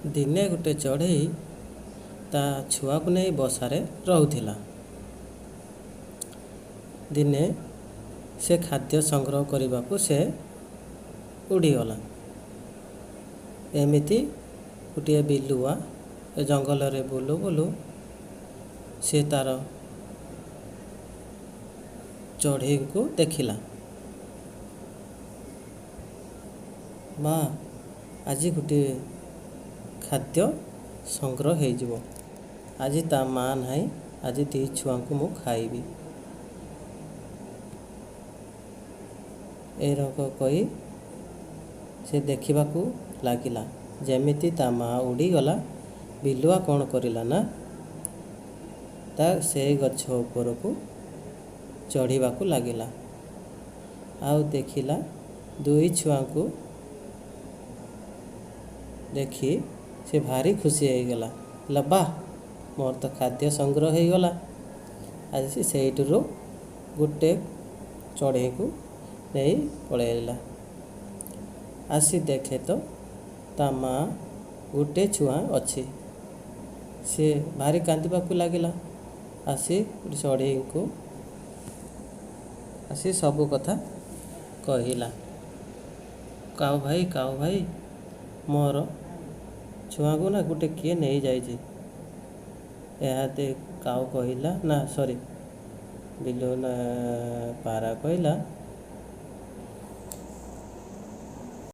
ଦିନେ ଗୋଟେ ଚଢ଼େଇ ତା ଛୁଆକୁ ନେଇ ବସାରେ ରହୁଥିଲା। ଦିନେ ସେ ଖାଦ୍ୟ ସଂଗ୍ରହ କରିବାକୁ ସେ ଉଡ଼ିଗଲା। ଏମିତି ଗୋଟିଏ ବିଲୁଆ ଜଙ୍ଗଲରେ ବୁଲୁ ବୁଲୁ ସେ ତାର ଚଢ଼େଇକୁ ଦେଖିଲା। ବା ଆଜି ଗୋଟିଏ ଖାଦ୍ୟ ସଂଗ୍ରହ ହେଇଯିବ। ଆଜି ତା ମା' ନାହିଁ, ଆଜି ଦି ଛୁଆଙ୍କୁ ମୁଁ ଖାଇବି। ଏ ରକ କହି ସେ ଦେଖିବାକୁ ଲାଗିଲା। ଯେମିତି ତା ମା' ଉଡ଼ିଗଲା, ବିଲୁଆ କ'ଣ କରିଲା ନା ସେଇ ଗଛ ଉପରକୁ ଚଢ଼ିବାକୁ ଲାଗିଲା। ଆଉ ଦେଖିଲା ଦୁଇ ଛୁଆଙ୍କୁ ଦେଖି ସେ ଭାରି ଖୁସି ହେଇଗଲା। ବାଃ, ମୋର ତ ଖାଦ୍ୟ ସଂଗ୍ରହ ହେଇଗଲା। ଆଜି ସେଇଠାରୁ ଗୋଟେ ଚଢ଼େଇକୁ ନେଇ ପଳେଇଲା। ଆସି ଦେଖେ ତ ତା ମା' ଗୋଟେ ଛୁଆ ଅଛି। ସେ ଭାରି କାନ୍ଦିବାକୁ ଲାଗିଲା। ଆସି ଚଢ଼େଇକୁ ଆସି ସବୁ କଥା କହିଲା। କାଉ ଭାଇ, ମୋର ଛୁଆଙ୍କୁ ନା ଗୋଟେ କିଏ ନେଇଯାଇଛି। ଏହା କାଉ କହିଲା, ନା ସରି, ପାରା କହିଲା